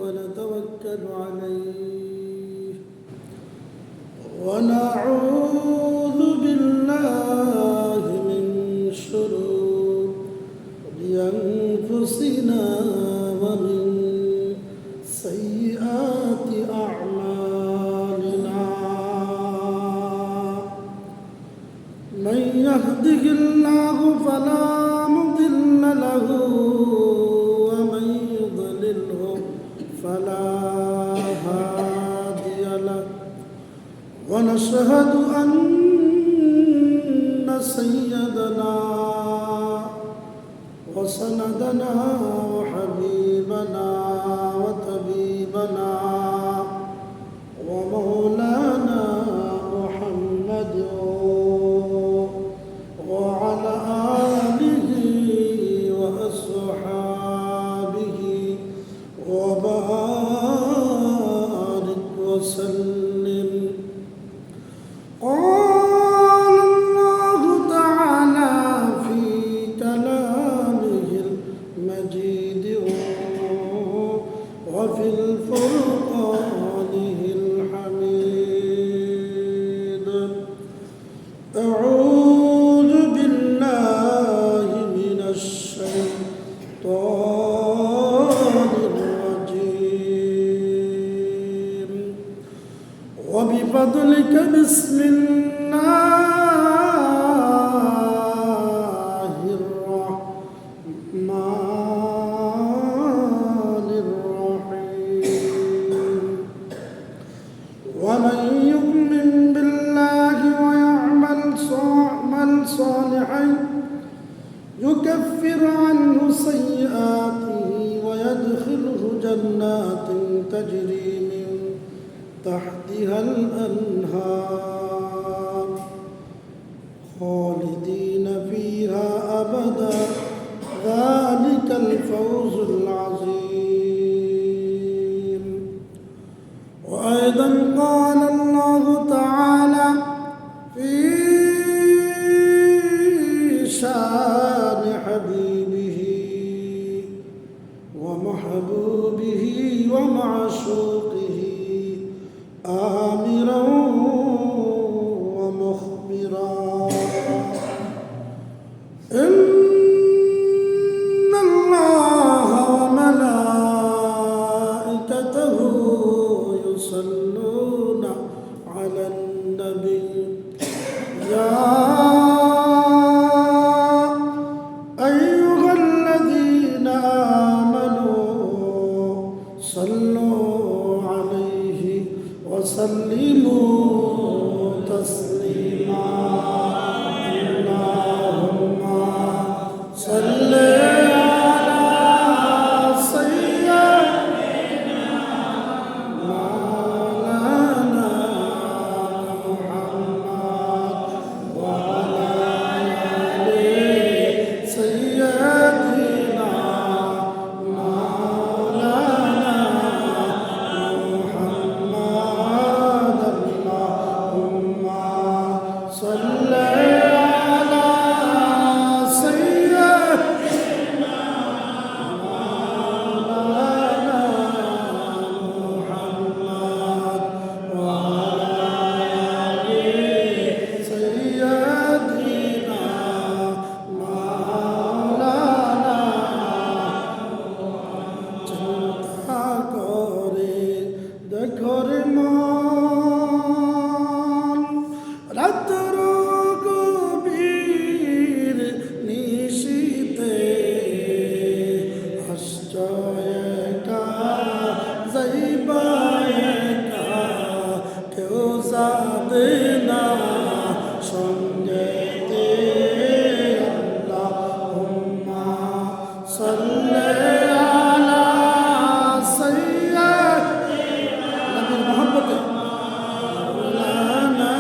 ونتوكل عليه ونعوذ بالله من شرور أنفسنا ومن سيئات أعمالنا من يهده الله فلا مضل له ومن يضلله فلا هادي له ونشهد أن سيدنا وسندنا وحبيبنا وطبيبنا ومولانا محمد وعلى آله وأصحابه وبارك وسلم. قال الله تعالى في كلامه المجيد وفي الفرقانه الحميد: أعوذ بالله من الشيطان الرجيم وبفضلك بسم الله الرحمن الرحيم. ومن يؤمن بالله ويعمل صالحا يكفر عنه سيئاته ويدخله جنات تجري من تحتها الأنهار خالدين فيها أبدا ذلك الفوز العظيم. وأيضا قال الله تعالى في شان حبيبه ومحبوبه ومعشوقه آمرا ومخبرا: إن الله وملائكته يصلون على النبي يا أيها الذين آمنوا صلوا عليه وسلموا تسليما. اللهم صل على سيدنا مولانا محمد وعلى آل سيدنا مولانا محمد. اللهم صل على سيدنا مولانا محمد وعلى آل سيدنا مولانا. চিন্তা করে দেখো রে মন, রাত্র গভীর নিশীথে হাসছো একা যাইবা একা, কেউ যাবে না সঙ্গেতে। আল্লাহুম্মা সাল্লি আলা সাইয়্যিদিনা নবীর মহব্বতে মাওলানা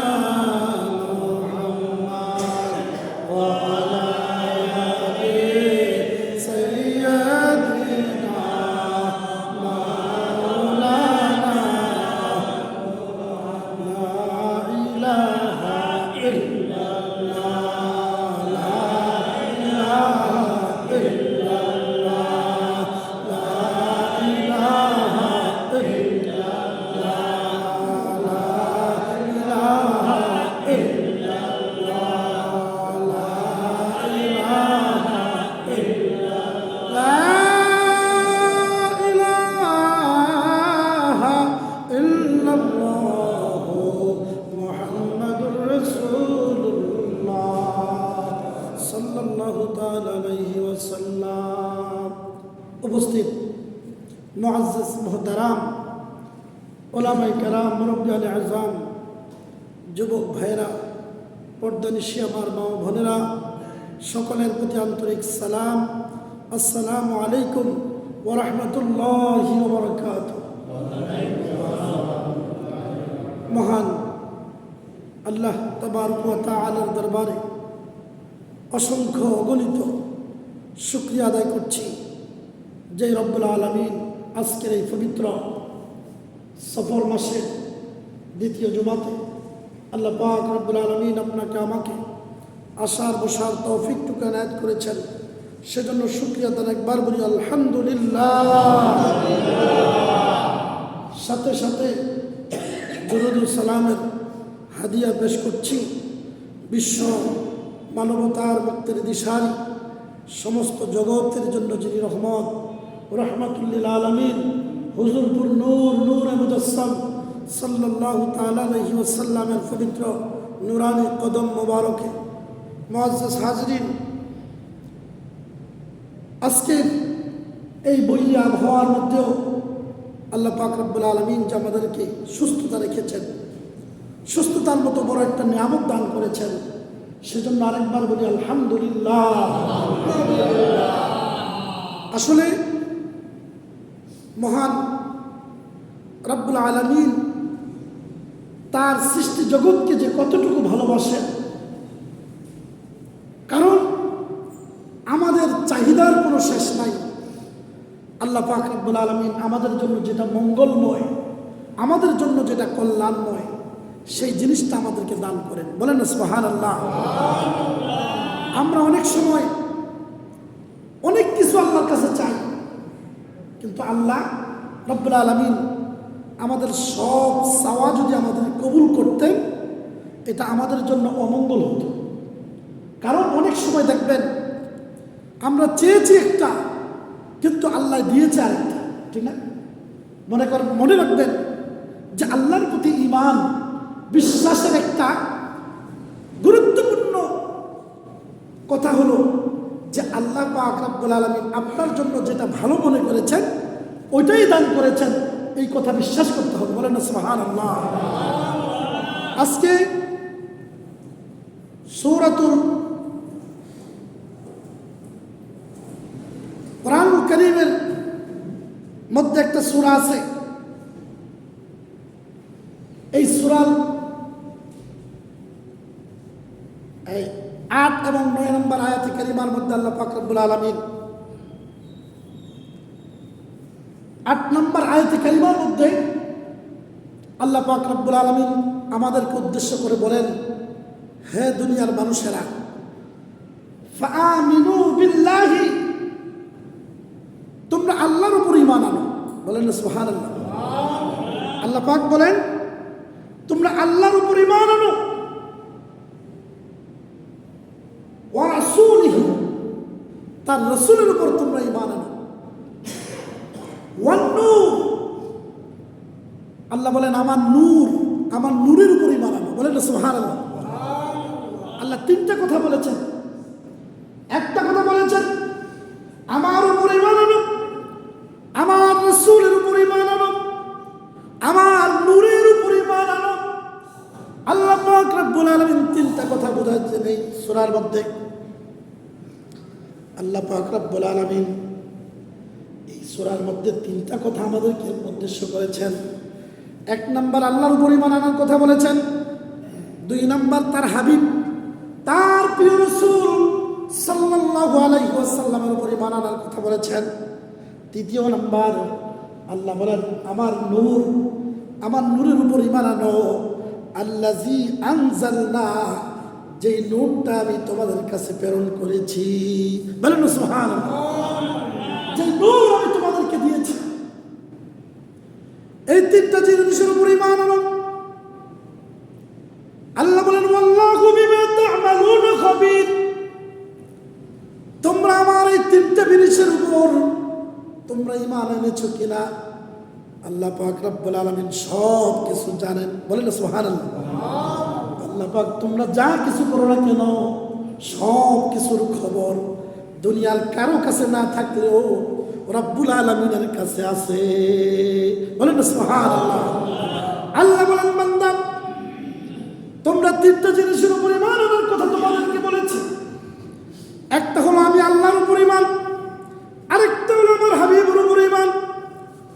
মুহাম্মদ ওয়া আলা আলি সাইয়্যিদিনা মাওলানা লা ইলাহা মুআজ্জিজ মুহতারাম, ওলামায়ে কেরাম, মুরব্বিয়ানে আযম, যুবক ভাইয়েরা, পর্দানিশী আমার মা ও বোনেরা, সকলের প্রতি আন্তরিক সালাম। আসসালামু আলাইকুম ওয়া রাহমাতুল্লাহি ওয়া বারাকাতুহু। মহান আল্লাহ তাবারক ওয়া তাআলার দরবারে অসংখ্য অগণিত শুকরিয়া আদায় করছি যে রব্বুল আলামিন আজকের এই পবিত্র সফর মাসের দ্বিতীয় জুমাতে আল্লাহ পাক রব্বুল আলামিন আপনাকে আমাকে আসার বসার তৌফিকটুকু এনায়েত করেছেন, সেজন্য শুকরিয়া তার একবার বলি আলহামদুলিল্লাহ। সাথে সাথে দুরূদ ও সালামের হাদিয়া পেশ করছি বিশ্ব মানবতার মুক্তির দিশারি, সমস্ত জগতের জন্য যিনি রহমত রহমাতুল্লিল আলামিন, হুজুরপুর নূর নূরে মুজাসসাম সাল্লাল্লাহু তাআলা আলাইহি ওয়াসাল্লামের পবিত্র নুরানি কদম মোবারকে। মুআজ্জাজ হাজরিন, আজকে এই বইয়া আবহাওয়ার মধ্যেও আল্লাহ পাক রব্বুল আলামিন যে আমাদেরকে সুস্থতা রেখেছেন, সুস্থতার মতো বড় একটা নিয়ামত দান করেছেন, সেজন্য আরেকবার বলি আলহামদুলিল্লাহ। আসলে মহান রব্বুল আলামিন তার সৃষ্টি জগৎকে যে কতটুকু ভালোবাসেন, কারণ আমাদের চাহিদার কোনো শেষ নাই। আল্লাহ পাক রব্বুল আলামিন আমাদের জন্য যেটা মঙ্গলময়, আমাদের জন্য যেটা কল্যাণময়, সেই জিনিসটা আমাদেরকে দান করেন। বলেন না সুবহানাল্লাহ। আমরা অনেক সময় অনেক কিছু আল্লাহর কাছে চাই, কিন্তু আল্লাহ রব্বুল আলামিন আমাদের সব চাওয়া যদি আমাদের কবুল করতেন, এটা আমাদের জন্য অমঙ্গল হতো। কারণ অনেক সময় দেখবেন আমরা চেয়েছি একটা, কিন্তু আল্লাহ দিয়েছে আরেকটা, ঠিক না? মনে রাখবেন যে আল্লাহর প্রতি ঈমান বিশ্বাসের একটা গুরুত্বপূর্ণ কথা হলো যে আল্লাহ পাক রব্বুল আলামিন আপনার জন্য যেটা ভালো মনে করেছেন ওইটাই দান করেছেন, এই কথা বিশ্বাস করতে হবে। বলেন না সুবহানাল্লাহ। আজকে সূরাতুল কোরআনুল কারীমের মধ্যে একটা সূরা আছে, এই সূরার 8 এবং 9 নম্বর আয়াতে কারিমার মধ্যে আল্লাহ পাক রব্বুল আলামিন 8 নম্বর আয়াতে কারিমার মধ্যে আল্লাহ পাক রব্বুল আলামিন আমাদেরকে উদ্দেশ্য করে বলেন, হে দুনিয়ার মানুষেরা, ফাআমিনু বিল্লাহি, তোমরা আল্লাহর উপর ঈমান আনো। বলেন না সুবহানাল্লাহ। আল্লাহ পাক বলেন তোমরা আল্লাহর উপর ঈমান আনো, ওয়া রাসূলিহি, তার রাসূলের উপর তোমরা ঈমান আনো, ওয়ান নূর, আল্লাহ বলেন আমার নূর, আমার নূরের উপর ঈমান আনো। বলেন না সুবহানাল্লাহ। আল্লাহ 3টা কথা বলেছেন। একটা কথা বলেছেন আমার উপর ঈমান আনো, আমার রাসূলের উপর ঈমান আনো, আমার নূরের উপর ঈমান আনো। আল্লাহ পাক রব্বুল আলামিন 3টা কথা বোঝাচ্ছেন এই সূরার মধ্যে। আল্লাহ পাক রব্বুল আলামিন এই সূরার মধ্যে 3টা কথা আমাদেরকে উদ্দেশ্য করেছেন। 1 নম্বর আল্লাহর উপর ঈমান আনার কথা বলেছেন, 2 নম্বর তার হাবিব, তার প্রিয় রাসূল সাল্লাল্লাহু আলাইহি ওয়াসাল্লামের উপর ঈমান আনার কথা বলেছেন। 3 নম্বর আল্লাহ বলেন আমার নূর, আমার নূরের উপর ঈমান আনো, আল্লাযী আনজালনা, যেই নূরটা আমি তোমাদের কাছে প্রেরণ করেছি। বলেন না সুবহানাল্লাহ। যে নূর আমি তোমাদেরকে দিয়েছি, এই 3টা জিনিসের উপর ঈমান আনো। আল্লাহ বলেন ওয়াল্লাহু বিমা তা'মালুনা খাবীর, তোমরা আমার এই 3টা জিনিসের উপর তোমরা ঈমান এনেছো কিনা আল্লাহ পাক রব্বুল আলামিন সব কিছু জানেন। বলেন সুবহানাল্লাহ। আল্লাহ পাক তোমরা যা কিছু করো না কেন সব কিছুর খবর দুনিয়ার কারো কাছে না থাকলেও রব্বুল আলামিনের কাছে আছে। বলেন না সুবহানাল্লাহ। আল্লাহ বলেন, বান্দা তোমরা তিনটা জিনিসের উপর ঈমান আনার কথা তোমাদেরকে বলেছি। একটা হলো আমি আল্লাহর উপর ঈমান, আরেকটা হলো আমার হাবিবের উপর ঈমান,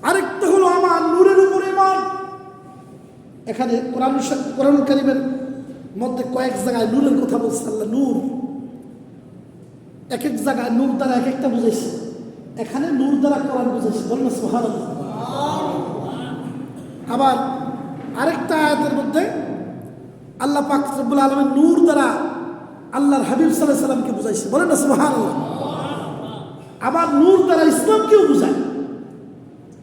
আরেকটা হলো আমার নূরের উপর ঈমান। এখানে কোরআন কারীমের মধ্যে কয়েক জায়গায় নূরের কথা বলছে আল্লাহ। নূর এক এক জায়গায় নূর দ্বারা এক একটা বুঝাইছে, এখানে নূর দ্বারা কোরআন বুঝাইছে। বলেন না সুবহানাল্লাহ। আবার আরেকটা আয়াতের মধ্যে আল্লাহ পাক রব্বুল আলামিন নূর দ্বারা আল্লাহর হাবিব সাল্লাল্লাহু আলাইহি সাল্লামকে বুঝাইছে। বলেন না সুবহানাল্লাহ। আবার নূর দ্বারা ইসলামকেও বুঝায়।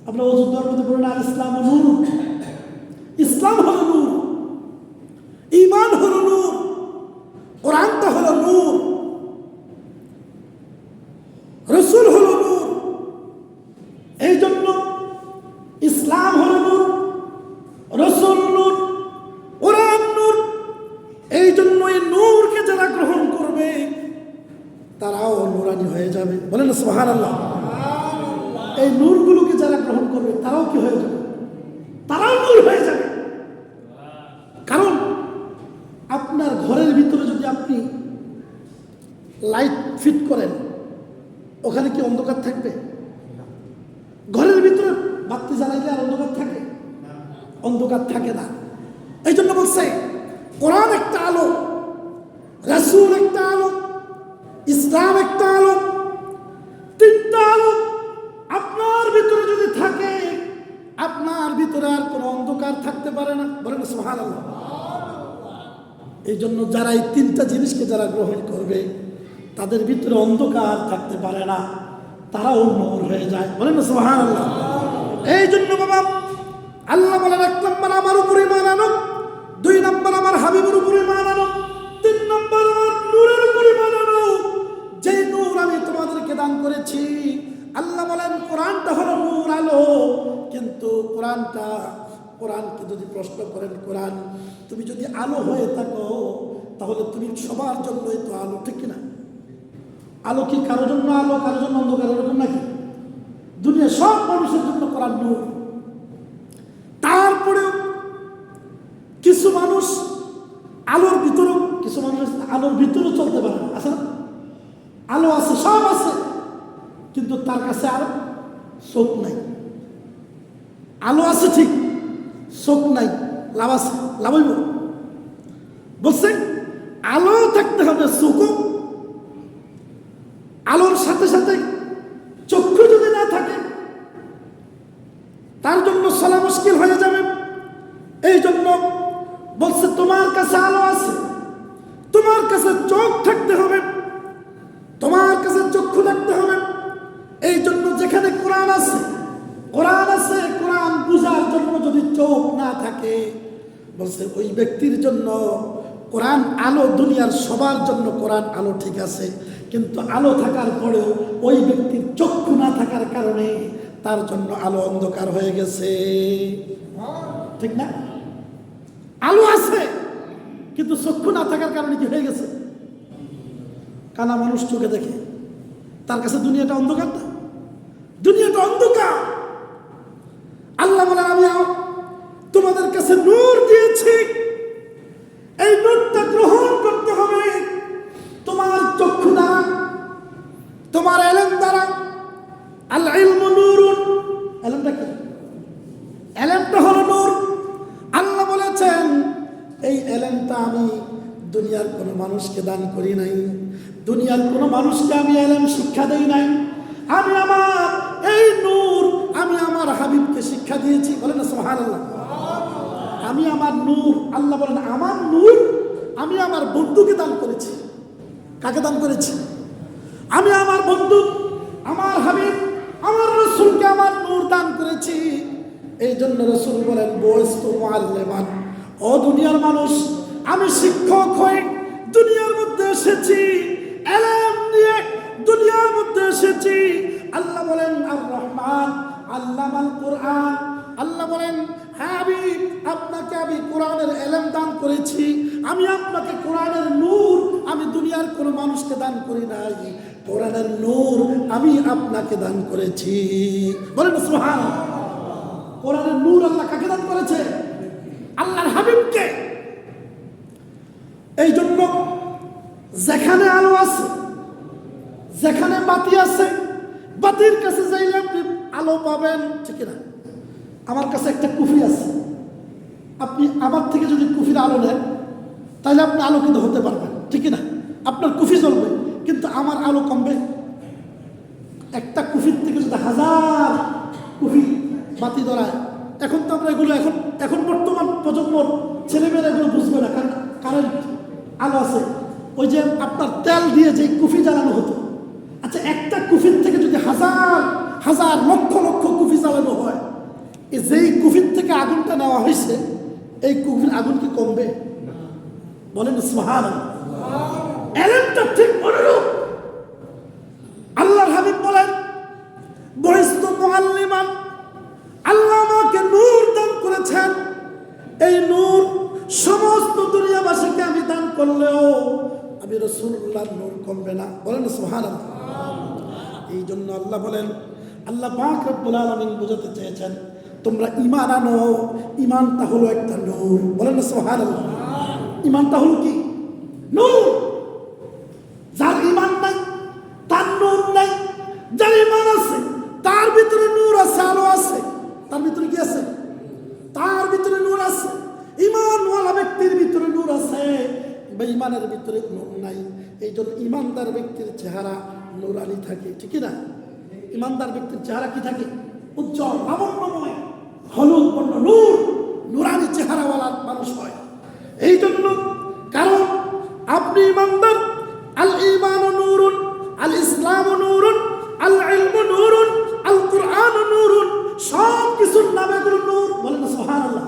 আমরা ওযুর দোয়ার মধ্যে বলেন আল ইসলাম নূর, ইসলাম হলো নূর, ঈমান হলো নূর, কোরআনটা হলো নূর, রাসূল হলো নূর। এই জন্য ইসলাম হলো নূর, রাসূল নূর, কোরআন নূর। এই জন্য এই নূরকে যারা গ্রহণ করবে তারাও নূরানি হয়ে যাবে। বলেন না সুবহানাল্লাহ। এই নূরগুলোকে যারা গ্রহণ করবে তারাও কি হয়ে যাবে? তারাও নূর হয়ে যাবে। কারণ আপনার ঘরের ভিতরে যদি আপনি লাইট ফিট করেন, ওখানে কি অন্ধকার থাকবে? ঘরের ভিতরে বাতি জ্বালাইলে আর অন্ধকার থাকে? অন্ধকার থাকে না। এই জন্য বলছে কোরআন একটা আলো, রাসূল একটা আলো, ইসলাম একটা আলো। তিনটা আলো আপনার ভিতরে যদি থাকে, আপনার ভিতরে আর কোনো অন্ধকার থাকতে পারে না। বলেন সুবহানাল্লাহ। এই জন্য যারা এই তিনটা জিনিসকে যারা গ্রহণ করবে তাদের ভিতরে অন্ধকার থাকতে পারে না, তারাও নূর হয়ে যায়। বলেন না সুবহানাল্লাহ। এই জন্য বাবা আল্লাহ বলেন, এক নম্বর আমার উপর ঈমান আনো, দুই নম্বর আমার হাবিবের উপর ঈমান আনো, তিন নম্বর আমার নূরের উপর ঈমান আনো, যে নূর আমি তোমাদেরকে দান করেছি। আল্লাহ বলেন কোরআনটা হলো নূর, আলো। কিন্তু কোরআনকে যদি প্রশ্ন করেন, কোরআন তুমি যদি আলো হয়ে থাকো তাহলে তুমি সবার জন্যই তো আলো, ঠিক কিনা? আলো কি কারোর জন্য আলো, কারোর জন্য অন্ধকার, এরকম নাকি? দুনিয়া সব মানুষের জন্য কোরআন নূর। তারপরেও কিছু মানুষ আলোর ভিতরেও, কিছু মানুষ আলোর ভিতরেও চলতে পারে না। আছে না? আলো আছে, সব আছে, কিন্তু তার কাছে আর চোখ নাই। আলো আছে ঠিক, চোখ নাই, লাভ আছে, লাভ হইব? বলছে আলো থাকতে হবে, চোখও। আলোর সাথে সাথে চক্ষু যদি না থাকে তার জন্য চলা মুশকিল হয়ে যাবে। এই জন্য বলছে তোমার কাছে আলো আছে, তোমার কাছে চোখ থাকতে হবে, তোমার কাছে চক্ষু থাকতে হবে। এই জন্য যেখানে কোরআন আছে, কোরআন বুঝার জন্য যদি চোখ না থাকে, বলছে ওই ব্যক্তির জন্য কোরআন আলো। দুনিয়ার সবার জন্য কোরআন আলো, ঠিক আছে, কিন্তু আলো থাকার পরেও ওই ব্যক্তির চক্ষু না থাকার কারণে তার জন্য আলো অন্ধকার হয়ে গেছে, ঠিক না? আলো আছে কিন্তু চক্ষু না থাকার কারণে কি হয়ে গেছে? কানা মানুষ চোখে দেখে, তার কাছে দুনিয়াটা অন্ধকার না? দুনিয়াটা অন্ধকার। আল্লাহ বলেন আমি তোমাদের কাছে নূর দিয়েছি, এই নূরটা গ্রহণ করতে হবে তোমার চক্ষু দ্বারা, তোমার ইলম দ্বারা। আল ইলমু নূরুন, ইলমটা কি? ইলমটা হলো নূর। আল্লাহ বলেছেন এই ইলমটা আমি দুনিয়ার কোনো মানুষকে দান করি নাই, দুনিয়ার কোনো মানুষকে আমি ইলম শিক্ষা দেই নাই। আমি আমার এই নূর আমি আমার হাবিবকে শিক্ষা দিয়েছি। বলেন না সুবহানাল্লাহ। আমি আমার নূর, আল্লাহ বলেন আমার নূর আমি আমার বন্ধুকে দান করেছি। কাকে দান করেছি? আমি আমার বন্ধু, আমার হাবিব, আমার রাসূলকে আমার নূর দান করেছি। এই জন্য রাসূল বলেন বুইস্তু মুআল্লিমান, ও দুনিয়ার মানুষ আমি শিক্ষক হয়ে দুনিয়ার মধ্যে এসেছি, ইলম নিয়ে দুনিয়ার মধ্যে এসেছি। আল্লাহ বলেন আর রহমান আল্লামাল কোরআন। আল্লাহ বলেন হাবিব আপনাকে আমি কোরআনের ইলম দান করেছি, আমি আপনাকে কোরআনের নূর আমি দুনিয়ার কোনো মানুষকে দান করি নাই। কোরআনের নূর আমি আপনাকে দান করেছি। বলেন সুবহানাল্লাহ। কোরআনের নূর আল্লাহ কাকে দান করেছে? আল্লাহর হাবিবকে। এই জন্য যেখানে আলো আছে, যেখানে বাতি আছে, বাতির কাছে যাইলে আপনি আলো পাবেন, ঠিক না? আমার কাছে একটা কুফি আছে, আপনি আমার থেকে যদি কুফির আলো নেন তাহলে আপনি আলোকিত হতে পারবেন, ঠিক না? আপনার কুফি জ্বলবে, কিন্তু আমার আলো কমবে। একটা কুফির থেকে যদি 1000 কুফি বাতি ধরায়, এখন তো আমরা এগুলো এখন বর্তমান প্রজন্মর ছেলেমেয়েরা এগুলো বুঝবে না, কারণ কারেন্ট আলো আছে। ওই যে আপনার তেল দিয়ে যে কুফি জ্বালানো হতো, আচ্ছা একটা কুফির থেকে যদি 1000 লক্ষ লক্ষ কুফি জ্বালানো হয়, যেই কুফির থেকে আগুনটা নেওয়া হয়েছে এই কুফির আগুন কি কমবে? বলেন সুবহানাল্লাহ। এলেমটা ঠিক অনুরূপ। আল্লাহর হাবিব বলেন, বহিস্তু মুআল্লিমান, আল্লাহ আমাকে নূর দান করেছেন। এই নূর সমস্ত দুনিয়াবাসীকে আমি দান করলেও আমি রাসূলুল্লাহর নূর কমবে না। বলেন সুবহানাল্লাহ। এই জন্য আল্লাহ বলেন, আল্লাহ পাক রব্বুল আলামিন বোঝাতে চেয়েছেন, তোমরা ঈমান আনো। ঈমানটা হলো একটা নূর। বলেন সুবহানাল্লাহ। ঈমানটা হলো কি? নূর। যার ঈমান নাই তার নূর নাই। যার ঈমান আছে তার ভিতরে নূর আছে, আলো আছে। তার ভিতরে কি আছে? তার ভিতরে নূর আছে। ঈমানওয়ালা ব্যক্তির ভিতরে নূর আছে, বেঈমানের ভিতরে নূর নাই। এই জন্য ঈমানদার ব্যক্তির চেহারা নূরানি থাকে, ঠিক না? ঈমানদার ব্যক্তির চেহারা কি থাকে? উজ্জ্বল, লাবণ্যময়, হলুদ বর্ণ, নূর, নূরানি চেহারাওয়ালা মানুষ হয়। এই জন্য, কারণ আপনি ঈমানদার। আল ঈমানু নূরুন, আল ইসলামু নূরুন, আল ইলমু নূরুন, আল কুরআনু নূরুন। সব কিছুর নামে গুলো নূর। বলেন সুবহানাল্লাহ।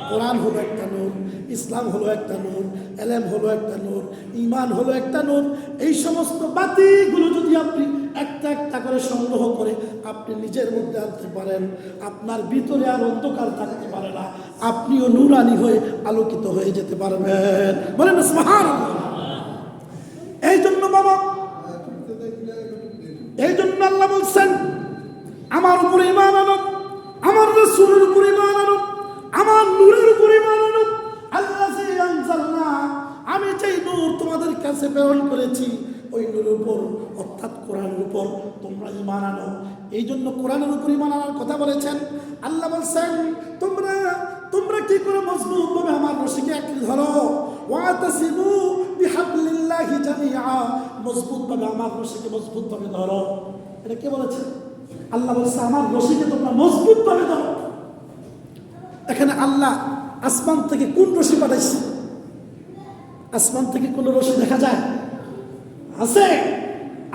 কোরআন হলো একটা নূর, ইসলাম হলো একটা নূর, এলেম হলো একটা নূর, ঈমান হলো একটা নূর। এই সমস্ত বাতিগুলো যদি আপনি একটা একটা করে সংগ্রহ করে আপনি নিজের মধ্যে আনতে পারেন, আপনার ভিতরে আর অন্ধকার থাকতে পারে না, আপনিও নূরানি হয়ে আলোকিত হয়ে যেতে পারবেন। বলেন সুবহানাল্লাহ। এই জন্য বাবা, এই জন্য আল্লাহ বলছেন, আমার উপরে ঈমান আনো, আমার রাসূলের উপরে ঈমান আনো, আমার নূরের উপরে ঈমান আনো। আল্লাযী আনজালনা, আমি যেই নূর তোমাদের কাছে প্রেরণ করেছি ওই নূরের উপর, অর্থাৎ কোরআনের উপর তোমরা ঈমান আনো। এই জন্য কোরআনের উপর ঈমান আনার কথা বলেছেন। আল্লাহ বলছেন, তোমরা কি করে মজবুতভাবে আমার রশিকে আঁকড়ে ধরো। ওয়াতাসিমু বিহাবলিল্লাহি জামিআ, মজবুতভাবে আমার রশিকে মজবুতভাবে ধরো। এটা কে বলেছে? আল্লাহ বলছে, আমার রশিকে তোমরা মজবুতভাবে ধরো। এখানে আল্লাহ আসমান থেকে কোন রশি পাঠাইছে? আসমান থেকে কোন রশি দেখা যায়? আছে?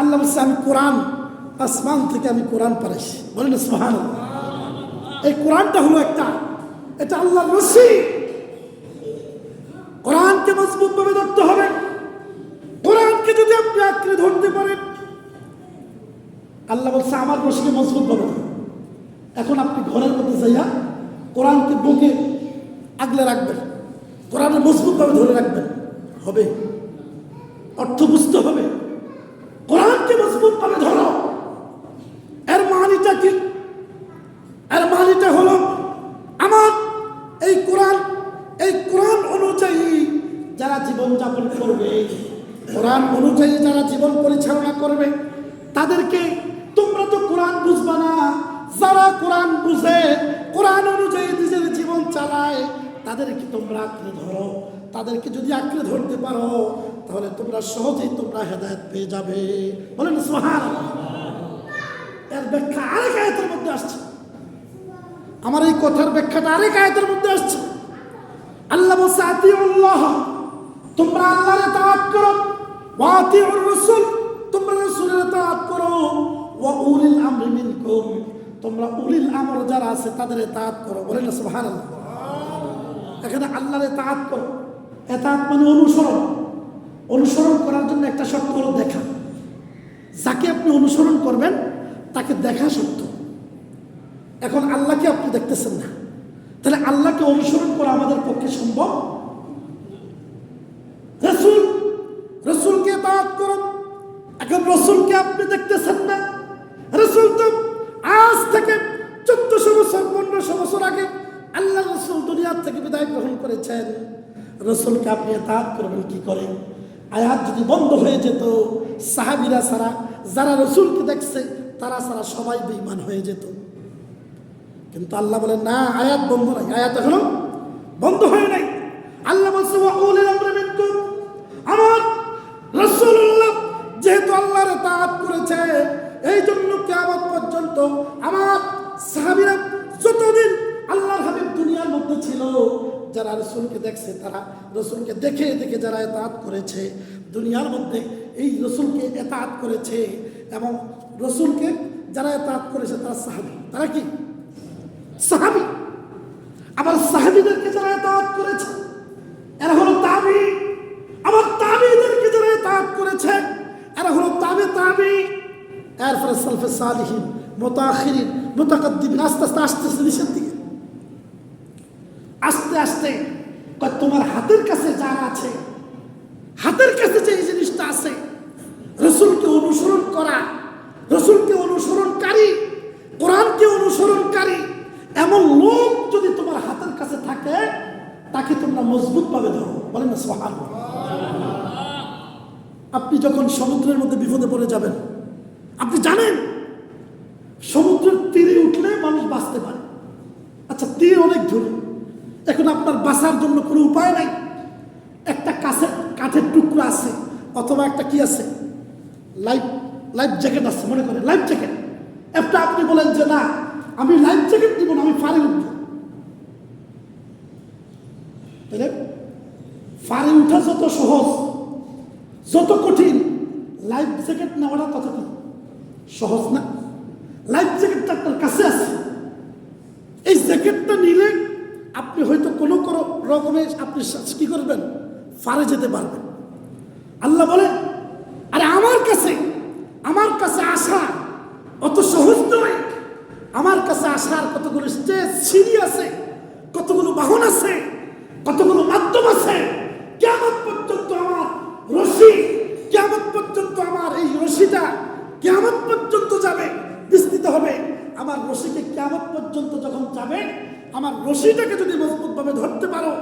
আল্লাহ বলছে, আমি কোরআন, আসমান থেকে আমি কোরআন পাঠাইছি। বলেন সুবহানাল্লাহ। এই কোরআনটা হলো একটা, এটা আল্লাহর রশি। কোরআনকে মজবুত ভাবে ধরতে হবে। কোরআনকে যদি আপনি আঁকড়ে ধরতে পারেন, আল্লাহ বলছে আমার রশিকে মজবুত ভাবে ধরো। এখন আপনি ঘরের মধ্যে যাইয়া কোরআনকে বুকে আগলে রাখবেন, কোরআনে মজবুত ভাবে ধরে রাখবেন, হবে? অর্থ বুঝতে হবে। কোরআনকে মজবুত ভাবে ধরো। এর মানিটা কি? এর মানিটা হলো, আমার এই কোরআন অনুযায়ী যারা জীবন যাপন করবে, কোরআন অনুযায়ী যারা জীবন পরিচালনা করবে, তাদেরকে, তোমরা তো কোরআন বুঝবা না, যারা কোরআন বুঝে, কোরআন অনুযায়ী নিজের জীবন চালায়, তাদেরকে তোমরা আঁকড়ে ধরো। তাদেরকে যদি আঁকড়ে ধরতে পারো তাহলে তোমরা সহজেই তোমরা হেদায়েত পেয়ে যাবে। বলেন সুবহানাল্লাহ। এর ব্যাখ্যা আরেক আয়াতের মধ্যে আসছে। আমার এই কথার ব্যাখ্যাটা আরেক আয়াতের মধ্যে আসছে। আল্লাহ বলছে, আতিউল্লাহ, তোমরা আল্লাহর ইতাআত করো, ওয়া আতিউর রাসূল, তোমরা রাসূলের ইতাআত করো, ওয়া উলিল আমরি মিনকুম, তোমরা উলিল আমর যারা আছে তাদের ইতাআত করো। বলেন সুবহানাল্লাহ। এখানে আল্লাহর ইতাআত করো, ইতাআত মানে অনুসরণ। অনুসরণ করার জন্য একটা শর্ত হলো দেখা। যাকে আপনি অনুসরণ করবেন তাকে দেখা শর্ত। এখন আল্লাহকে আপনি দেখতেছেন না, তাহলে আল্লাহকে অনুসরণ করা আমাদের পক্ষে সম্ভব? রসুলকে ইতাআত করো। এখন রসুলকে আপনি দেখতেছেন না? রসুল তো আজ থেকে 1400 বছর 1500 বছর আগে আল্লাহ রসুল দুনিয়ার থেকে বিদায় গ্রহণ করেছেন। রসুলকে আপনি ইতাআত করবেন কি করে? আয়াত যদি বন্ধ হয়ে যেত, সাহাবীরা ছাড়া যারা রসুলকে দেখছে তারা ছাড়া সবাই বেঈমান হয়ে যেত। কিন্তু আল্লাহ বলেন না, আয়াত বন্ধ নাই, আয়াত এখনো বন্ধ হয় নাই। আল্লাহ বলছে ওয়া উলিল আমরি মিনকুম, আমার রাসূলুল্লাহ যেহেতু আল্লাহর ইতাআত করেছে, এই জন্য কিয়ামত পর্যন্ত আমার সাহাবীরা যতদিন আল্লাহর হাবিব দুনিয়ার মধ্যে ছিল, যারা রসুলকে দেখছে তারা রসুলকে দেখে দেখে যারা ইতাআত করেছে, দুনিয়ার মধ্যে এই রসুলকে ইতাআত করেছে, এবং রসুলকে যারা ইতাআত করেছে তারা সাহাবী। তারা কি? সাহাবী। আবার সাহাবীদেরকে যারা ইতাআত করেছে এরা হলো তাবী। আবার তাবীদেরকে যারা ইতাআত করেছে এরা হলো তাবী। এরপরে সালফে সালিহিন, মুতাআখিরিন, মুতাকাদ্দিমিন, আস্তে আস্তে আসতেছে নিচের দিকে। আস্তে আস্তে তোমার হাতের কাছে যারা আছে, হাতের কাছে যে জিনিসটা আছে, রসুলকে অনুসরণ করা, রসুলকে অনুসরণকারী, কোরআনকে অনুসরণকারী এমন লোক যদি তোমার হাতের কাছে থাকে, তাকে তোমরা মজবুত ভাবে ধরো। বলেন না সুবহানাল্লাহ। আপনি যখন সমুদ্রের মধ্যে বিপদে পড়ে যাবেন, আপনি জানেন সমুদ্রের তীরে উঠলে মানুষ বাঁচতে পারে। আচ্ছা, তীর অনেক দূরে, এখন আপনার বাঁচার জন্য কোনো উপায় নাই। একটা কাঠের টুকরো আছে, অথবা একটা কি আছে, লাইফ জ্যাকেট আছে, মনে করেন লাইফ জ্যাকেট। একটা আপনি বলেন যে না, আমি লাইফ জ্যাকেট দিব না, আমি ফারে উঠব। তাহলে ফারে উঠা যত সহজ, যত কঠিন, লাইফ জ্যাকেট নেওয়াটা তত কি সহজ না? লাইফ জ্যাকেটটা আপনার কাছে আছে, এই জ্যাকেটটা নিলে আপনি হয়তো কোনো রকমে আপনি কি করবেন, ফারে যেতে পারবেন। আল্লাহ বলেন আরে আমার কাছে আসা অত সহজ নয়। আমার কাছে আসার কতগুলো স্টেজ, সিঁড়ি আছে, কতগুলো বাহন আছে, কতগুলো মাধ্যম আছে। কিয়ামত পর্যন্ত আমার রশি, কিয়ামত পর্যন্ত আমার এই রশিটা কিয়ামত পর্যন্ত যাবে, বিস্তৃত হবে। আমার রশিকে কিয়ামত পর্যন্ত যখন যাবে, আমার রশিটাকে যদি মজবুত ভাবে ধরতে পারো,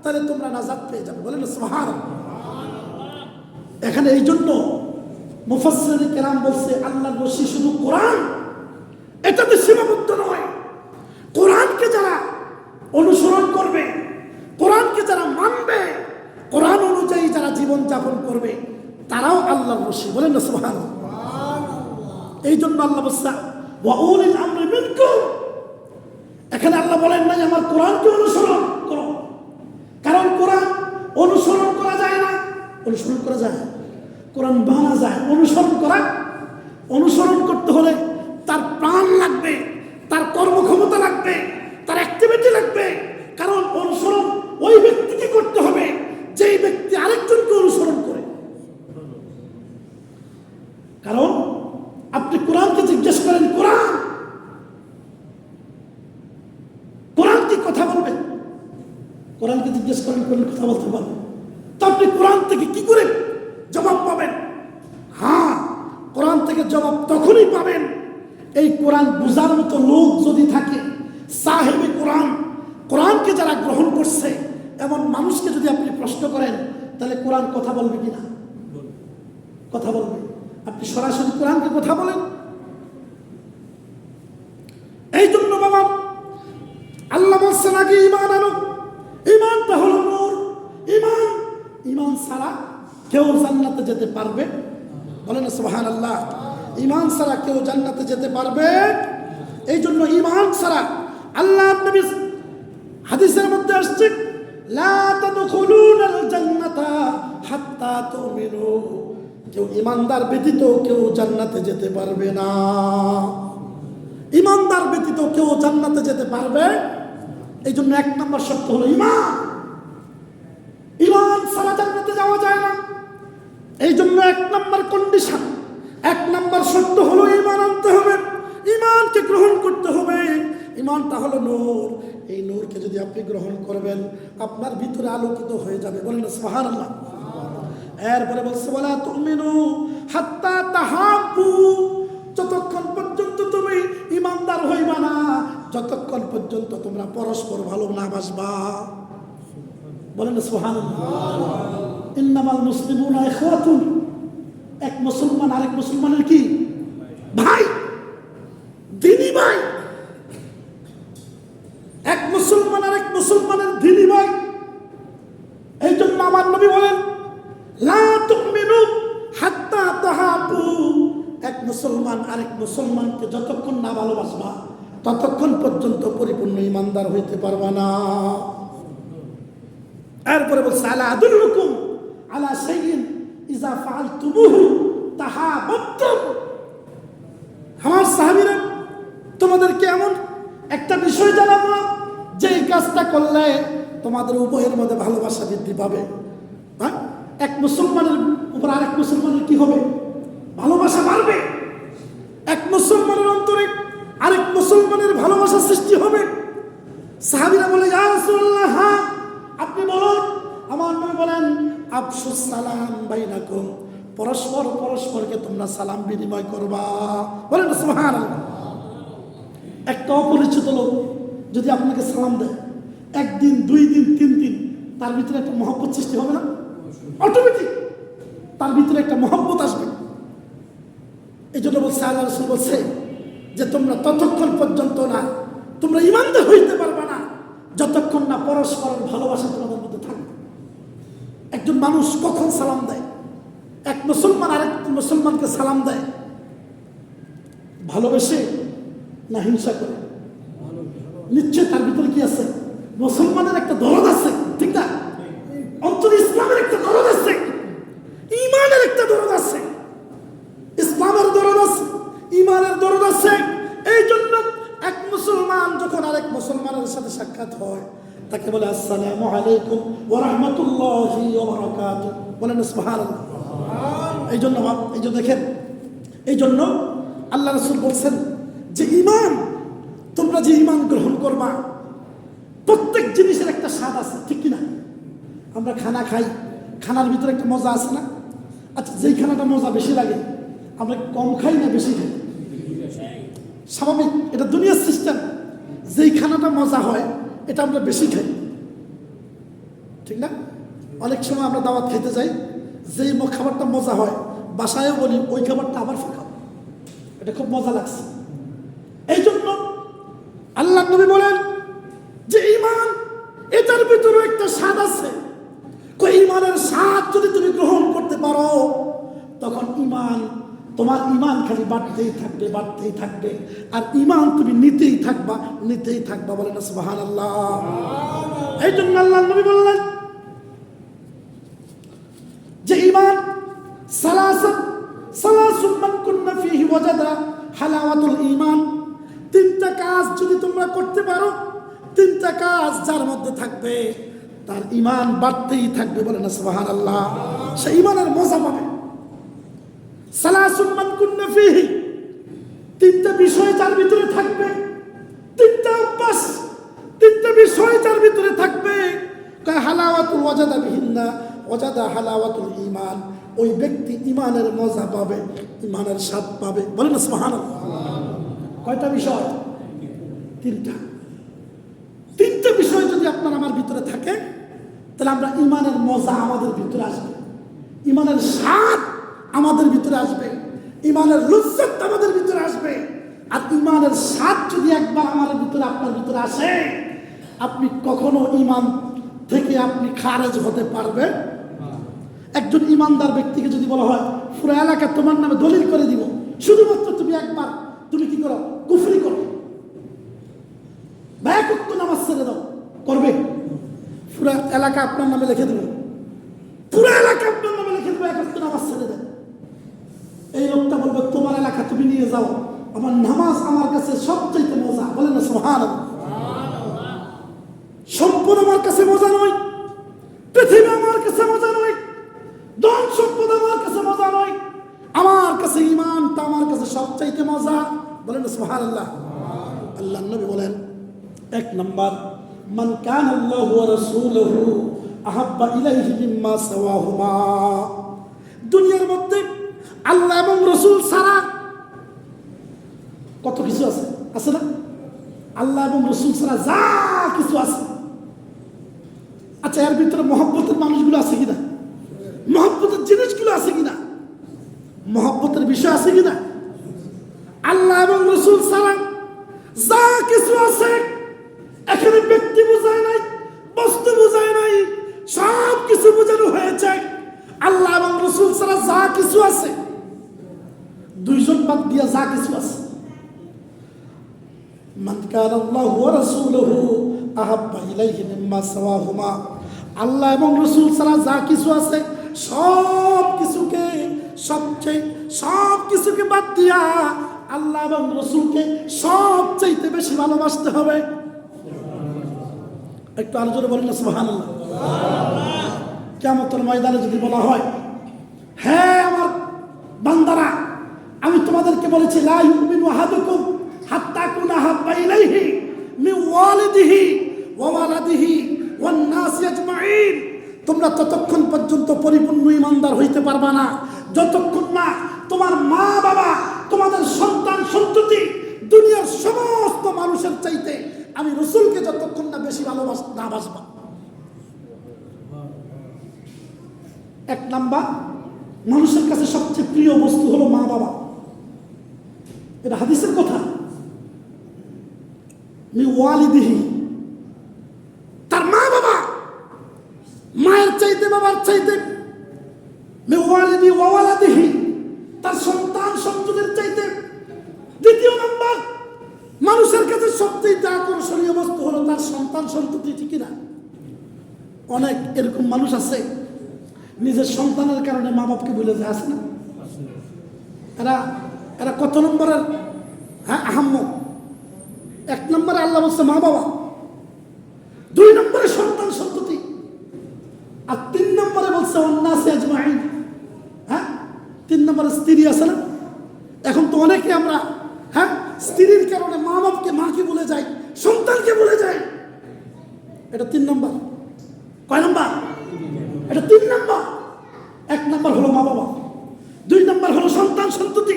তাহলে তোমরা নাজাত পেয়ে যাবে। বলেন সুবহানাল্লাহ। এখানে এই জন্য মুফাসসিরিন কেরাম বলছে আল্লাহর রশি শুধু কোরআন, এটাতে সীমাবদ্ধ নয়। কোরআনকে যারা অনুসরণ করবে, কোরআনকে যারা মানবে, কোরআন অনুযায়ী যারা জীবন যাপন করবে, তারাও আল্লাহর রশি। বলেন না সুবহানাল্লাহ। এই জন্য আল্লাহ বলছে ওয়া উলিল আমরি মিনকুম। এখানে আল্লাহ বলেন নাই আমার কোরআনকে অনুসরণ করো, কারণ কোরআন অনুসরণ করা যায় না। অনুসরণ করা যায়, কোরআন বানা যায়। অনুসরণ করতে হলে তার প্রাণ লাগবে, তার কর্মক্ষমতা লাগবে, তার অ্যাক্টিভিটি লাগবে। কারণ অনুসরণ ওই ব্যক্তিকে করতে হবে যেই ব্যক্তি আরেকজনকে অনুসরণ করে। কারণ আপনি কোরআনকে জিজ্ঞেস করেন, কোরআন কি কথা বলবে? কোরআনকে জিজ্ঞেস করেন, কোরআন কথা বলতে পারবে? তো আপনি কোরআন থেকে কি করে জবাব পাবেন? হ্যাঁ, কোরআন থেকে জবাব তখনই পাবেন এই কোরআন বুঝার মতো লোক যদি থাকে, সাহেবে কোরআন, কোরআনকে যারা গ্রহণ করছে এমন মানুষকে যদি আপনি প্রশ্ন করেন, তাহলে কোরআন কথা বলবে কিনা? কথা বলবে। আপনি সরাসরি কোরআনকে কথা বলেন। এই জন্য বাবা আল্লাহ বলছেন আগে ঈমান আনো। ঈমানটা হলো নূর। ঈমান ছাড়া কেউ জান্নাতে যেতে পারবে? বলেন সুবহানাল্লাহ। ঈমান ছাড়া কেউ জান্নাতে যেতে পারবে? এই জন্য ঈমান ছাড়া, আল্লাহর নবী হাদিসের মধ্যে আসছে লা তাদখুলুনাল জান্নাতা হাত্তা তুমিনু, কেউ ঈমানদার ব্যতীত কেউ জান্নাতে যেতে পারবে না। ঈমানদার ব্যতীত কেউ জান্নাতে যেতে পারবে? এই জন্য 1 নম্বর শর্ত হলো ঈমান। ঈমান ছাড়া জান্নাতে যাওয়া যায় না। এই জন্য 1 নম্বর কন্ডিশন, 1 নম্বর শর্ত হলো ঈমান আনতে হবে, ঈমানকে গ্রহণ করতে হবে। ঈমানটা হলো নূর। এই নূরকে যদি আপনি গ্রহণ করবেন, আপনার ভিতরে আলোকিত হয়ে যাবে। বলেন সুবহানাল্লাহ। এরপরে বলছে ওয়ালা তুমিনু হাত্তা তাহাব্বু, যতক্ষণ পর্যন্ত তুমি ঈমানদার হইবা না, যতক্ষণ পর্যন্ত তোমরা পরস্পর ভালো না বাসবা। বলেন সুবহানাল্লাহ। ইন্নামাল মুসলিমুনা ইখওয়াতুন, এক মুসলমান আরেক মুসলমানের কি ভাই, দ্বীনি ভাই। এক মুসলমান আরেক মুসলমানের দ্বীনি ভাই। এই জন্য আমার নবী বলেন লা তুমিনু হাত্তা তাহাব্বু, এক মুসলমান আরেক মুসলমানকে যতক্ষণ না ভালোবাসবা ততক্ষণ পর্যন্ত পরিপূর্ণ ঈমানদার হইতে পারবা না। এরপরে বলছে আলা আদুল্লুকুম আলা শাইইন ইযা ফাআলতুমুহু তাহাব্বাতুম। আমার সাহাবীরা, তোমাদেরকে এমন একটা বিষয় জানাবো যে এই কাজটা করলে তোমাদের উভয়ের মধ্যে ভালোবাসা বৃদ্ধি পাবে। হ্যাঁ, এক মুসলমানের উপর আরেক মুসলমানের কি হবে? ভালোবাসা বাড়বে। এক মুসলমানের অন্তরে আরেক মুসলমানের ভালোবাসা সৃষ্টি হবে। সাহাবীরা বলে ইয়া রাসূলুল্লাহ, হ্যাঁ আপনি বলুন। আমার নবী বলেন আফশুস সালাম বাইনাকুম, পরস্পর পরস্পরকে তোমরা সালাম বিনিময় করবা। বলেন সুবহানাল্লাহ। একটা অপরিচিত লোক যদি আপনাকে সালাম দেয়, একদিন, 2 দিন, 3 দিন, তার ভিতরে একটা মহব্বত সৃষ্টি হবে না? অটোমেটিক তার ভিতরে একটা মহব্বত আসবে। এই জন্য বলছে আল্লাহ রাসূল বলছে যে তোমরা ততক্ষণ পর্যন্ত না তোমরা ঈমানদার হইতে পারবে না যতক্ষণ না পরস্পরের ভালোবাসা তোমাদের মধ্যে থাকবে। একজন মানুষ কখন সালাম দেয়? এক মুসলমান আরেক মুসলমানকে সালাম দেয় ভালোবেসে না হিংসা করে? নিশ্চয় তার ভিতরে কি আছে? মুসলমানের একটা দরদ আছে, ঠিক না? অন্তরে ইসলামের একটা দরদ আছে, ঈমানের একটা দরদ আছে, ইসলামের দরদ আছে, ঈমানের দরদ আছে। এই জন্য এক মুসলমান যখন আরেক মুসলমানের সাথে সাক্ষাৎ হয় তাকে বলে আসসালামু আলাইকুম ওয়া রাহমাতুল্লাহি ওয়া বারাকাতুহু। বলেন সুবহানাল্লাহ। এই জন্য দেখেন, এই জন্য আল্লাহ রাসূল বলছেন যে ঈমান, তোমরা যে ঈমান গ্রহণ করবা, প্রত্যেক জিনিসের একটা স্বাদ আছে, ঠিক কিনা? আমরা খানা খাই, খানার ভিতরে একটা মজা আছে না? আচ্ছা, যেই খানাটা মজা বেশি লাগে আমরা কম খাই না বেশি খাই? স্বাভাবিক, এটা দুনিয়ার সিস্টেম। যেই খানাটা মজা হয় এটা আমরা বেশি খাই, ঠিক না? অনেক সময় আমরা দাওয়াত খেতে যাই, যেই খাবারটা মজা হয় বাসায়ও বলি ওই খাবারটা আবার খাও, এটা খুব মজা লাগছে। এই জন্য আল্লাহ নবী বলেন যে ঈমান, এটার ভিতরে একটা স্বাদ আছে। ঈমানের স্বাদ যদি তুমি গ্রহণ করতে পারো তখন ঈমান, তোমার ঈমান খালি বাড়তেই থাকবে, বাড়তেই থাকবে, আর ঈমান তুমি নিতেই থাকবা, নিতেই থাকবা। বলেন সুবহানাল্লাহ। এই জন্য আল্লাহ নবী বললেন যে ঈমান সালাসুন মান কুন্না ফীহি ওয়াজাদা হালাওয়াতুল ঈমান। 3টা কাজ যদি তোমরা করতে পারো, 3টা কাজ যার মধ্যে থাকবে তার ঈমান বাড়তেই থাকবে। বলেন সুবহানাল্লাহ। সে ঈমানের মজা পাবে। সালাসুন মান কুন্না ফীহি, 3টা বিষয় যার ভিতরে থাকবে, 3টা অভ্যাস, 3টা বিষয় যার ভিতরে থাকবে, হালাওয়াতুল ওয়াজাদা বিহিন্না ওয়াজাদা হালাওয়াতুল ঈমান, ওই ব্যক্তি ঈমানের মজা পাবে, ঈমানের স্বাদ পাবে। বলেন সুবহানাল্লাহ। কয়টা বিষয়? 3টা। 3টা বিষয় যদি আপনার আমার ভিতরে থাকে তাহলে আমরা ঈমানের মজা আমাদের ভিতরে আসবে, ঈমানের স্বাদ আমাদের ভিতরে আসবে, ঈমানের লজ্জত আমাদের ভিতরে আসবে। আর ঈমানের স্বাদ যদি একবার আমাদের ভিতরে, আপনার ভিতরে আসে, আপনি কখনো ঈমান থেকে আপনি খারেজ হতে পারবে। একজন ঈমানদার ব্যক্তিকে যদি বলা হয় পুরো এলাকা তোমার নামে দলিল করে দিব, শুধুমাত্র তুমি একবার তুমি কি করো? কুফরি করো, বা এক ওয়াক্ত নামাজ ছেড়ে দাও, করবে? পুরো এলাকা আপনার নামে লিখে দেবে, পুরো এলাকা আপনার নামে লিখে দেবে, এক ওয়াক্ত নামাজ ছেড়ে দেয়। এই লোকটা বলবে তোমার এলাকা তুমি নিয়ে যাও, আমার নামাজ আমার কাছে সবচাইতে মজা। বলেন না সুবহানাল্লাহ। সম্পদ আমার কাছে মজা নয়, পৃথিবী আমার কাছে মজা নয়, ধন সম্পদ আমার কাছে মজা নয়, আমার কাছে ঈমানটা আমার কাছে সবচাইতে মজা। বলেন না সুবহানাল্লাহ। আল্লাহ নবী বলেন 1 নাম্বার, মান কানা আল্লাহু ওয়া রাসূলুহু আহাব্বা ইলাইহি মিম্মা সাওয়াহুমা। দুনিয়ার মধ্যে আল্লাহ এবং রসুল ছাড়া কত কিছু আছে, আছে না? আল্লাহ এবং রসুল ছাড়া যা কিছু আছে। আচ্ছা, এর ভিতরে মহব্বতের মানুষগুলো আছে কিনা? মহব্বতের জিনিসগুলো আছে কিনা? মহব্বতের বিষয় আছে কিনা? আল্লাহ এবং রসুল ছাড়া যা কিছু আছে, এখানে ব্যক্তি বোঝায় নাই, বস্তু বোঝায় নাই, সব কিছু বোঝানো হয়েছে। আল্লাহ এবং রসুল ছাড়া যা কিছু আছে, দুইজন বাদ দিয়া যা কিছু আছে। মান কানা আল্লাহু ওয়া রাসূলুহু আহাব্বা ইলাইহি মিম্মা সাওয়াহুমা। আল্লাহ এবং রসুল ছাড়া যা কিছু আছে সব কিছুকে বাদ দিয়া আল্লাহ এবং রসুলকে সবচাইতে বেশি ভালোবাসতে হবে। একটু আলোচনা বলেন না সুবহানাল্লাহ। কিয়ামতের ময়দানে যদি বলা হয়, হ্যাঁ আমার বান্দারা, আমি তোমাদেরকে বলেছি লা ইউমিনু আহাদুকুম হাত্তা কুনা হাব্বা ইলাইহি মিন ওয়ালিদিহি ওয়া ওয়ালাদিহি ওয়ান নাস আজমাইন। তোমরা ততক্ষণ পর্যন্ত পরিপূর্ণ ঈমানদার হইতে পারবা না যতক্ষণ না তোমার মা বাবা, তোমাদের সন্তান সন্ততি, দুনিয়ার সমস্ত মানুষের চাইতে আমি রসুলকে যতক্ষণ না বেশি ভালোবাসবা। এক নাম্বার, মানুষের কাছে সবচেয়ে প্রিয় বস্তু হলো মা বাবা। এটা হাদিসের কথা। ওয়ালিদিহি, তার মা বাবা, মায়ের চাইতে বাবার চাইতে। ওয়ালিদি ওয়া ওয়ালাদিহি, তার সন্তান সন্ততির চাইতে। দ্বিতীয় নাম্বার, মানুষের কাছে সবচেয়ে আকর্ষণীয় বস্তু হলো তার সন্তান সন্ততি, ঠিক না? অনেক এরকম মানুষ আছে নিজের সন্তানের কারণে মা বাপকে ভুলে যায়, আছে না? এরা কত নম্বরের আহাম্মক? এক নম্বরে আল্লাহ বলছে মা বাবা, দুই নম্বরে সন্তান সন্ততি, আর তিন নম্বরে বলছে ওয়ান্নাসি আজমাইন। হ্যাঁ, তিন নম্বরে স্ত্রী আছে না? এখন তো অনেকে আমরা স্ত্রীর কারণে মা বাপকে, মাকে ভুলে যাই, সন্তানকে ভুলে যাই। এটা তিন নম্বর। কয় নম্বর? এটা তিন নম্বর। এক নম্বর হলো মা বাবা, দুই নম্বর হলো সন্তান সন্ততি,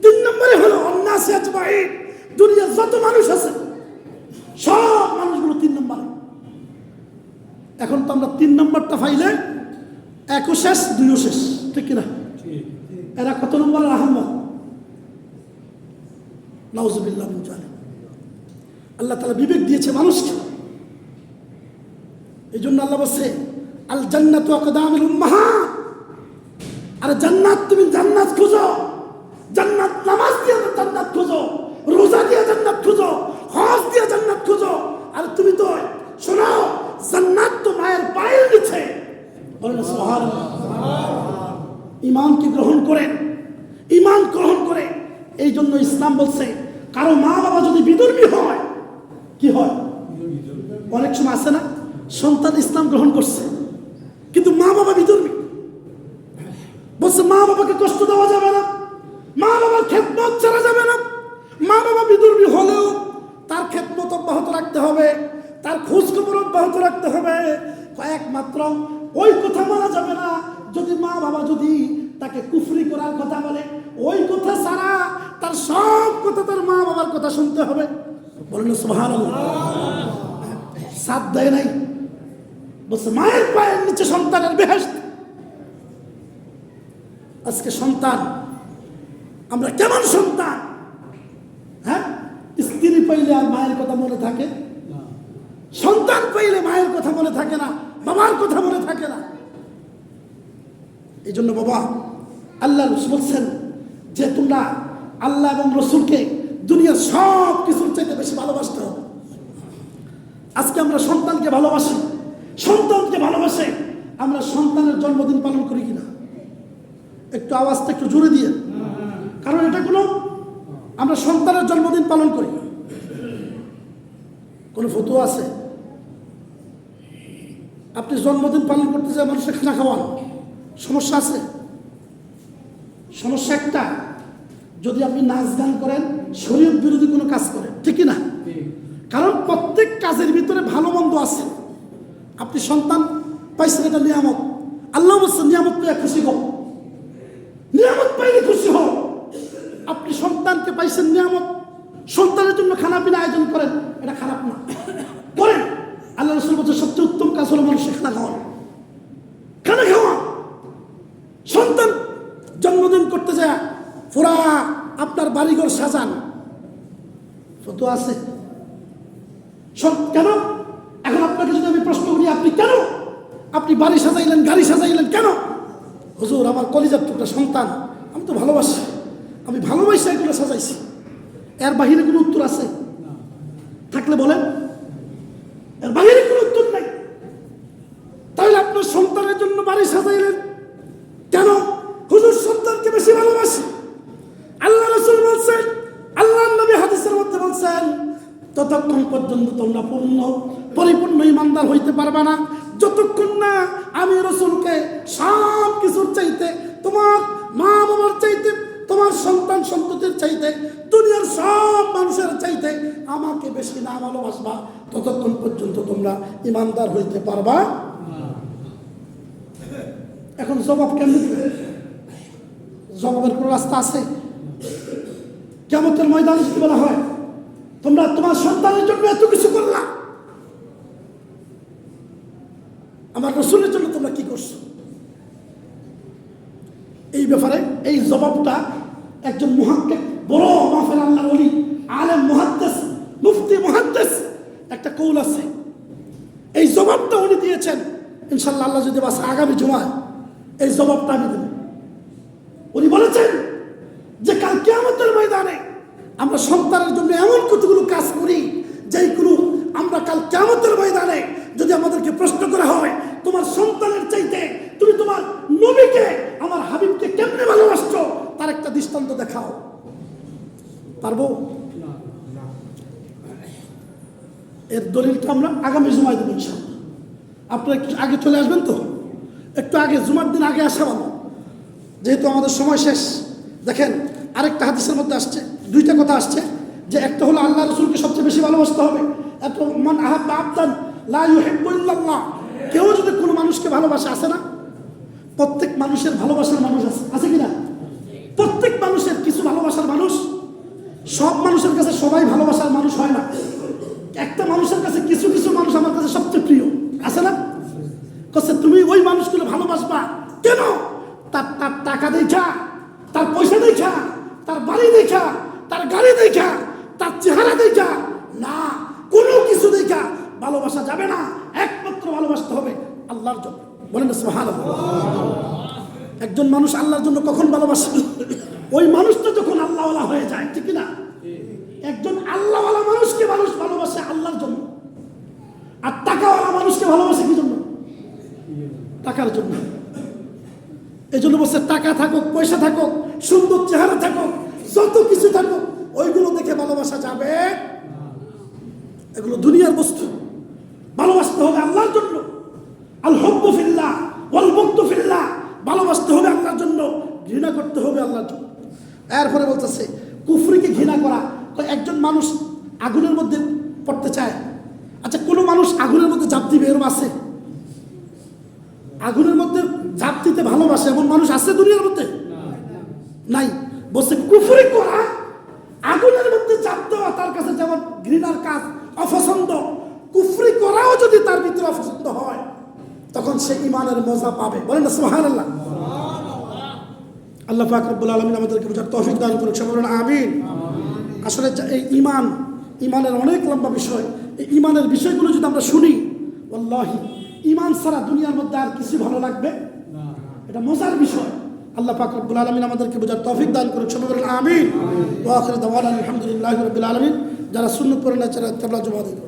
তিন নম্বরে হলো ওয়ান্নাসি আজমাইন। দুনিয়ার যত মানুষ আছে সব মানুষগুলো তিন নম্বরে। এখন তো আমরা তিন নম্বরটা ফাইলে একও শেষ, দুইও শেষ, ঠিক কিনা? এরা কত নম্বরের আহম্মক? নাউজুবিল্লাহ মিন যালিক। আল্লাহ তাআলা বিবেক দিয়েছে মানুষকে, এই জন্য আল্লাহ বলছে আল জান্নাতু আকদামিল উম্মাহাত। আরে জান্নাত, তুমি জান্নাত খুঁজো, জান্নাত নামাজ দিয়ে জান্নাত খুঁজো, রোজা দিয়ে জান্নাত খুঁজো, হজ দিয়ে জান্নাত খুঁজো। আর তুমি তো শোনো, জান্নাত তো মায়ের পায়ের নিচে। বলেন সুবহানাল্লাহ। ঈমানকে গ্রহণ করেন, ঈমান গ্রহণ করে। এই জন্য ইসলাম বলছে কারো মা বাবা যদি বিধর্মী হয়, কি হয়? অনেক সময় আছে না, সন্তান ইসলাম গ্রহণ করছে কিন্তু মা বাবা বিধর্মী, বলছে মা বাবাকে কষ্ট দেওয়া যাবে না, মা বাবার খেদমত ছাড়া যাবে না। মা বাবা বিধর্মী হলেও তার খেদমত অব্যাহত রাখতে হবে, তার খোঁজ খবর অব্যাহত রাখতে হবে। একমাত্র ওই কথা মানা যাবে না যদি মা বাবা যদি তাকে কুফরি করার কথা বলে, ওই কথা ছাড়া তার সব কথা, তার মা বাবার কথা শুনতে হবে। বলেন সুবহানাল্লাহ। সাথ দেয় নাই, বলছে মায়ের পায়ের নিচে সন্তানের বেহেশত। আজকে সন্তান, আমরা কেমন সন্তান? হ্যাঁ, স্ত্রী পাইলে আর মায়ের কথা মনে থাকে? সন্তান পাইলে মায়ের কথা মনে থাকে না, বাবার কথা মনে থাকে না। এই জন্য বাবা, আল্লাহ রসুল বলছেন যে তোমরা আল্লাহ এবং রসুলকে দুনিয়ার সব কিছুর চাইতে বেশি ভালোবাসতে হবে। আজকে আমরা সন্তানকে ভালোবাসি, সন্তানকে ভালোবাসে আমরা সন্তানের জন্মদিন পালন করি কিনা? একটু আওয়াজটা একটু জোরে দিয়ে, কারণ এটা কোনো, আমরা সন্তানের জন্মদিন পালন করি, কোনো ফতোয়া আছে? আপনি জন্মদিন পালন করতে চাই, মানুষের খানা খাওয়ান, সমস্যা আছে? সমস্যা একটা, যদি আপনি নাচ গান করেন, শরীয়ত বিরোধী কোনো কাজ করেন, ঠিক না? কারণ প্রত্যেক কাজের ভিতরে ভালো মন্দ আছে। আপনি সন্তান পাইছেন, এটা নিয়ামত। আল্লাহ বলছেন নিয়ামত পেয়ে খুশি হও, নিয়ামত পাইছেন নিয়ামত, সন্তানের জন্য খানা পিনা আয়োজন করেন, এটা খারাপ না, করেন। আল্লাহ রাসূল বলছে সবচেয়ে উত্তম কাজ হলো মানুষের খানা খাওয়া, খানা খাওয়া। সন্তান জন্মদিন করতে যায় পুরা আপনার বাড়িঘর সাজান, ফটো আছে কেন? এখন আপনাকে যদি আমি প্রশ্ন করি, আপনি কেন আপনি বাড়ি সাজাইলেন, গাড়ি সাজাইলেন কেন? হুজুর আমার কলিজার টুকরা সন্তান, আমি তো ভালোবাসি, আমি ভালোবাসি এগুলো সাজাইছি। এর বাহিরে কোনো উত্তর আছে? থাকলে বলেন, এর বাহিরে কোনো উত্তর নাই। তাহলে আপনার সন্তানের জন্য বাড়ি সাজাইলেন কেন? হুজুর সন্তানকে বেশি ভালোবাসি। আল্লাহ রাসূল বলছেন, আল্লাহর নবী হাদিসের মধ্যে বলছেন, ততক্ষণ পর্যন্ত তোমরা পরিপূর্ণ ইমানদার হইতে পারবে না যতক্ষণ না আমি রাসূলকে সব কিছুর চাইতে, তোমার মা বাবার চাইতে, তোমার সন্তান সন্ততির চাইতে, দুনিয়ার সব মানুষের চাইতে আমাকে বেশি না ভালোবাসবা, ততক্ষণ পর্যন্ত তোমরা ইমানদার হইতে পারবা। এখন জবাব কেমন? জবাবের কোনো রাস্তা আছে? কিয়ামতের ময়দানে যদি বলা হয় তোমরা তোমার সন্তানের জন্য এত কিছু করলা, আমার রাসূলের জন্য তোমরা কি করছো? এই ব্যাপারে এই জবাবটা একজন মুহাক্কিক, বড় মাহফিল আল্লাহর ওলি, আলেম, মুহাদ্দিস, মুফতি, মুহাদ্দিস, একটা কৌল আছে, এই জবাবটা উনি দিয়েছেন। ইনশাআল্লাহ আল্লাহ যদি বাসে আগামী জুমায় এই জবাবটা আমি দেব। উনি বলেছেন যে কাল কিয়ামতের ময়দানে আমরা সন্তানের জন্য এমন কতগুলো কাজ করি যেইগুলো আমরা কাল কিয়ামতের ময়দানে যদি আমাদেরকে প্রশ্ন করা হয় তোমার সন্তানের চাইতে তুমি তোমার নবীকে, আমার হাবিবকে কেমনে ভালোবাসছো, তার একটা দৃষ্টান্ত দেখাও, পারবো? এর দলিলটা আমরা আগামী জুমায় দেবো ইনশাআল্লাহ। আপনারা একটু আগে চলে আসবেন তো, একটু আগে, জুমার দিন আগে আসা ভালো, যেহেতু আমাদের সময় শেষ। দেখেন আরেকটা হাদিসের মধ্যে আসছে, দুইটা কথা আসছে, যে একটা হলো আল্লাহ রাসূলকে সবচেয়ে বেশি ভালোবাসতে হবে। এত মান আহাব্বা আবদান লা ইউহিব্বু ইল্লাল্লাহ, কেউ যদি কোনো মানুষকে ভালোবাসে, আছে না? প্রত্যেক মানুষের ভালোবাসার মানুষ আছে, আছে কিনা? প্রত্যেক মানুষের কিছু ভালোবাসার মানুষ, সব মানুষের কাছে সবাই ভালোবাসার মানুষ হয় না। একটা মানুষের কাছে কিছু কিছু মানুষ আমার কাছে সবচেয়ে প্রিয়, আছে না? তুমি ওই মানুষগুলো ভালোবাসবা কেন? তার টাকা দেখা, তার পয়সা দেখা, তার বাড়ি দেখা, তার গাড়ি দেখা, তার চেহারা দেখা না, কোনো কিছু দেখা ভালোবাসা যাবে না। একমাত্র ভালোবাসতে হবে আল্লাহর জন্য। বলেন না সুবহানাল্লাহ। একজন মানুষ আল্লাহর জন্য কখন ভালোবাসে? ওই মানুষটা যখন আল্লাহওয়ালা হয়ে যায়, ঠিক না? একজন আল্লাহওয়ালা মানুষকে মানুষ ভালোবাসে আল্লাহর জন্য, আর টাকাওয়ালা মানুষকে ভালোবাসে কি জন্য? টাকার জন্য। এই জন্য বলছে টাকা থাকুক, পয়সা থাকুক, সুন্দর চেহারা থাকুক, যত কিছু থাকুক, ওইগুলো দেখে ভালোবাসা যাবে, এগুলো দুনিয়ার বস্তু। ভালোবাসতে হবে আল্লাহর জন্য। আল হুব্বু ফিল্লাহ ওয়াল বুগদু ফিল্লাহ, ভালোবাসতে হবে আল্লাহর জন্য, ঘৃণা করতে হবে আল্লাহর জন্য। এরপরে বলতেছে কুফরিকে ঘৃণা করা। একজন মানুষ আগুনের মধ্যে পড়তে চায়, আচ্ছা কোনো মানুষ আগুনের মধ্যে ঝাঁপ দিবে এরকম আছে? আগুনের মধ্যে ঝাঁপ দিতে ভালোবাসে এমন মানুষ আছে দুনিয়ার মধ্যে? নাই। বলছে কুফরি করা, আগুনের মধ্যে ঝাঁপ দেওয়া তার কাছে যেমন ঘৃণার কাজ, অপছন্দ, কুফরি করাও যদি তার ভিতরে অপছন্দ হয়, তখন সে ইমানের মজা পাবে। বলেন না সুবহানাল্লাহ। আল্লাহ পাক রব্বুল আলামিন আমাদেরকে বোঝার তৌফিক দান করুন, সবাই বলেন আমিন। আসলে এই ইমানের অনেক লম্বা বিষয়। এই ইমানের বিষয়গুলো যদি আমরা শুনি, ওয়াল্লাহি ইমান ছাড়া দুনিয়ার মধ্যে আর কিছু ভালো লাগবে না, এটা মজার বিষয়। আল্লাহ পাক রব্বুল আলামিন আমাদেরকে বোঝার তৌফিক দান করুন, সবাই বলেন আমিন। ওয়া আখিরু দাওয়ানা আলহামদুলিল্লাহি রাব্বিল আলামিন। যারা সুন্নাত পড়েন না, যারা তাবলা জমা দেন।